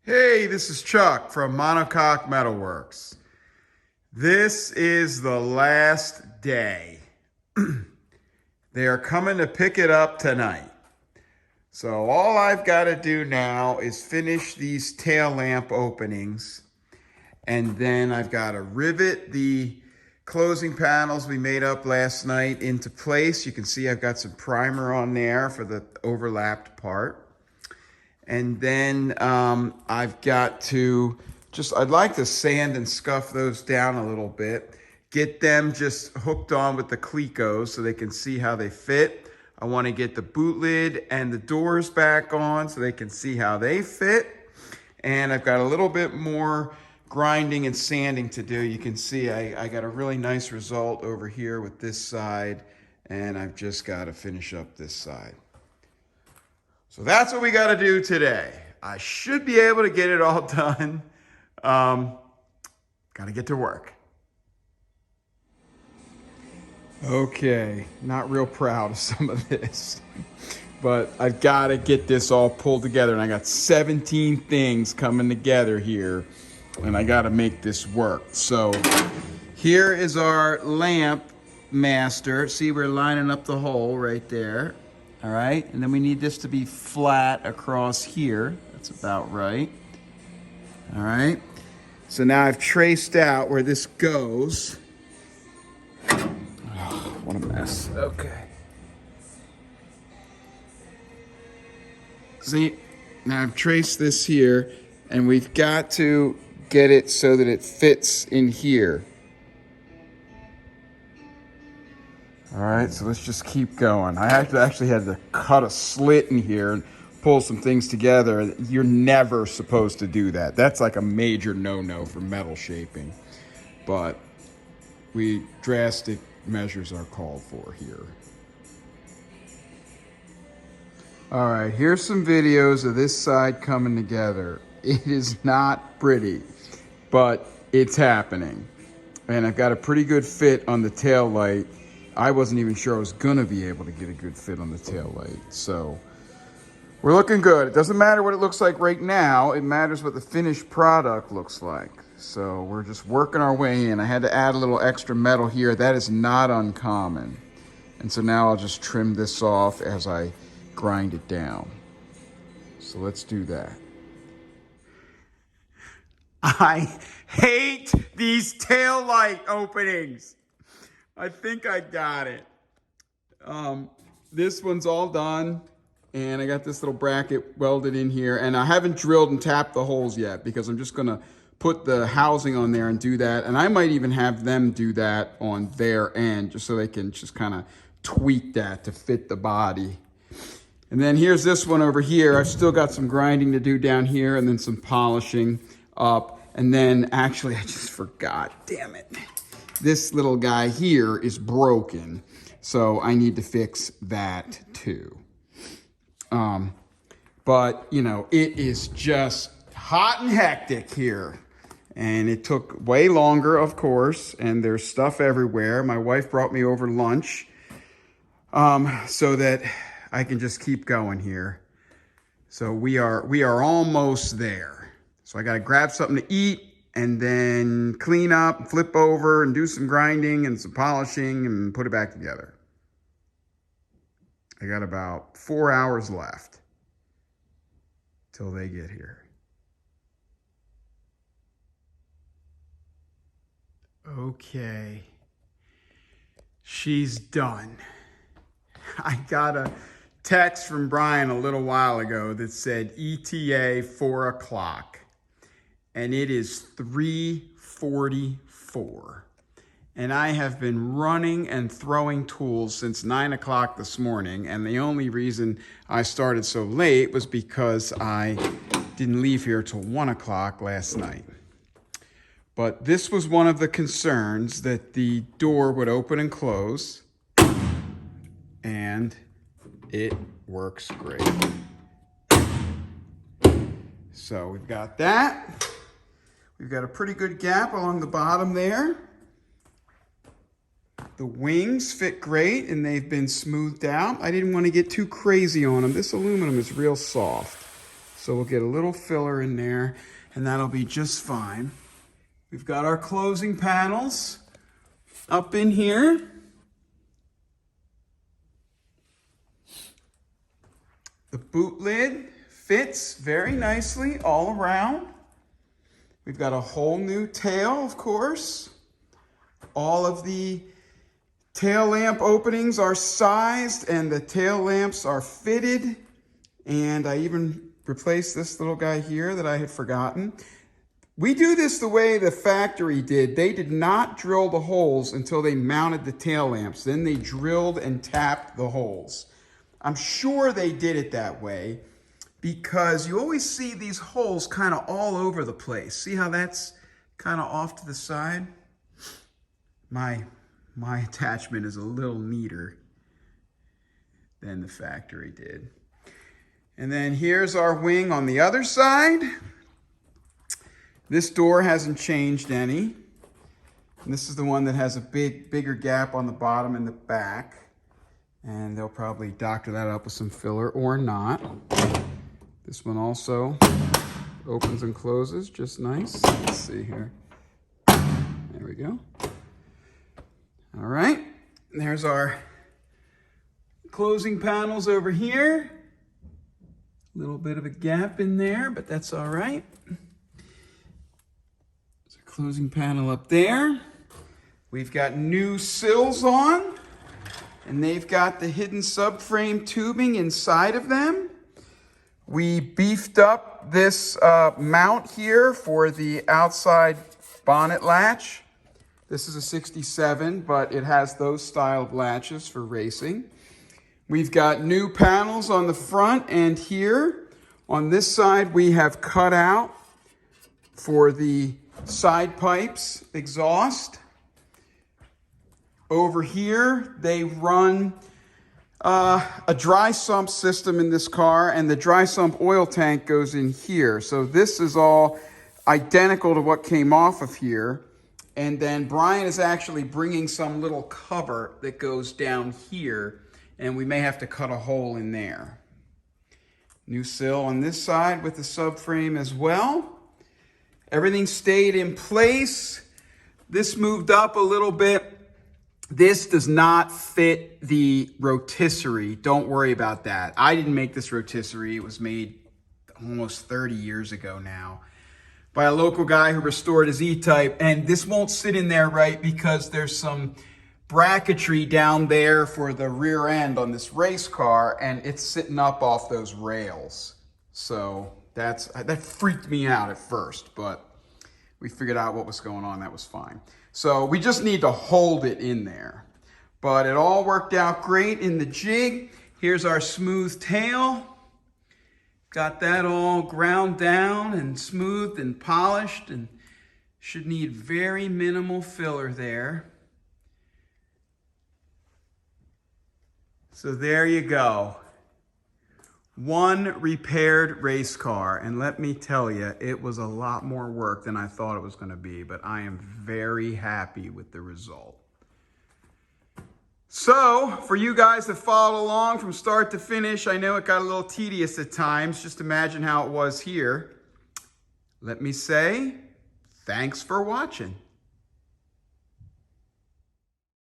Hey, this is Chuck from Monocoque Metalworks. This is the last day. They are coming to pick it up tonight. So all I've got to do now is finish these tail lamp openings. And then I've got to rivet the closing panels we made up last night into place. You can see I've got some primer on there for the overlapped part. And then I've got to I'd like to sand and scuff those down a little bit. Get them just hooked on with the Clecos so they can see how they fit. I want to get the boot lid and the doors back on so they can see how they fit. And I've got a little bit more grinding and sanding to do. You can see I got a really nice result over here with this side, and I've just got to finish up this side. So that's what we got to do today. I should be able to get it all done. Got to get to work. Okay, not real proud of some of this, but I've got to get this all pulled together, and I got 17 things coming together here, and I got to make this work. So here is our lamp master. See, we're lining up the hole right there. All right, and then we need this to be flat across here. That's about right. All right, so now I've traced out where this goes. Oh, what a mess. Okay. See, now I've traced this here, and we've got to get it so that it fits in here. All right, so let's just keep going. I actually had to cut a slit in here and pull some things together. You're never supposed to do that. That's like a major no-no for metal shaping. But drastic measures are called for here. All right, here's some videos of this side coming together. It is not pretty, but it's happening. And I've got a pretty good fit on the tail light. I wasn't even sure I was gonna be able to get a good fit on the tail light. So we're looking good. It doesn't matter what it looks like right now. It matters what the finished product looks like. So we're just working our way in. I had to add a little extra metal here. That is not uncommon. And so now I'll just trim this off as I grind it down. So let's do that. I hate these tail light openings. I think I got it. This one's all done, and I got this little bracket welded in here, and I haven't drilled and tapped the holes yet because I'm just gonna put the housing on there and do that, and I might even have them do that on their end just so they can just kind of tweak that to fit the body. And then here's this one over here. I've still got some grinding to do down here and then some polishing up, and then actually I just forgot, damn it. This little guy here is broken, so I need to fix that too. But, you know, it is just hot and hectic here. And it took way longer, of course, and there's stuff everywhere. My wife brought me over lunch so that I can just keep going here. So we are almost there. So I got to grab something to eat, and then clean up, flip over, and do some grinding and some polishing and put it back together. I got about 4 hours left till they get here. Okay, she's done. I got a text from Brian a little while ago that said ETA 4 o'clock. And it is 3:44. And I have been running and throwing tools since 9 o'clock this morning. And the only reason I started so late was because I didn't leave here till 1 o'clock last night. But this was one of the concerns, that the door would open and close. And it works great. So we've got that. We've got a pretty good gap along the bottom there. The wings fit great and they've been smoothed out. I didn't want to get too crazy on them. This aluminum is real soft. So we'll get a little filler in there and that'll be just fine. We've got our closing panels up in here. The boot lid fits very nicely all around. We've got a whole new tail, of course. All of the tail lamp openings are sized and the tail lamps are fitted. And I even replaced this little guy here that I had forgotten. We do this the way the factory did. They did not drill the holes until they mounted the tail lamps. Then they drilled and tapped the holes. I'm sure they did it that way because you always see these holes kind of all over the place. See how that's kind of off to the side? My attachment is a little neater than the factory did. And then here's our wing on the other side. This door hasn't changed any. And this is the one that has a bigger gap on the bottom and the back. And they'll probably doctor that up with some filler or not. This one also opens and closes just nice. Let's see here. There we go. All right, and there's our closing panels over here. A little bit of a gap in there, but that's all right. There's a closing panel up there. We've got new sills on, and they've got the hidden subframe tubing inside of them. We beefed up this mount here for the outside bonnet latch. This is a 67, but it has those style of latches for racing. We've got new panels on the front and here. On this side, we have cut out for the side pipes exhaust. Over here, they run a dry sump system in this car, and the dry sump oil tank goes in here. So this is all identical to what came off of here. And then Brian is actually bringing some little cover that goes down here, and we may have to cut a hole in there. New sill on this side with the subframe as well. Everything stayed in place. This moved up a little bit. This does not fit the rotisserie. Don't worry about that. I didn't make this rotisserie. It was made almost 30 years ago now by a local guy who restored his E-Type, and this won't sit in there right because there's some bracketry down there for the rear end on this race car, and it's sitting up off those rails. So that freaked me out at first, but we figured out what was going on. That was fine. So we just need to hold it in there. But it all worked out great in the jig. Here's our smooth tail. Got that all ground down and smoothed and polished, and should need very minimal filler there. So there you go. One repaired race car, and let me tell you, it was a lot more work than I thought it was going to be, but I am very happy with the result. So, for you guys that followed along from start to finish, I know it got a little tedious at times. Just imagine how it was here. Let me say, thanks for watching.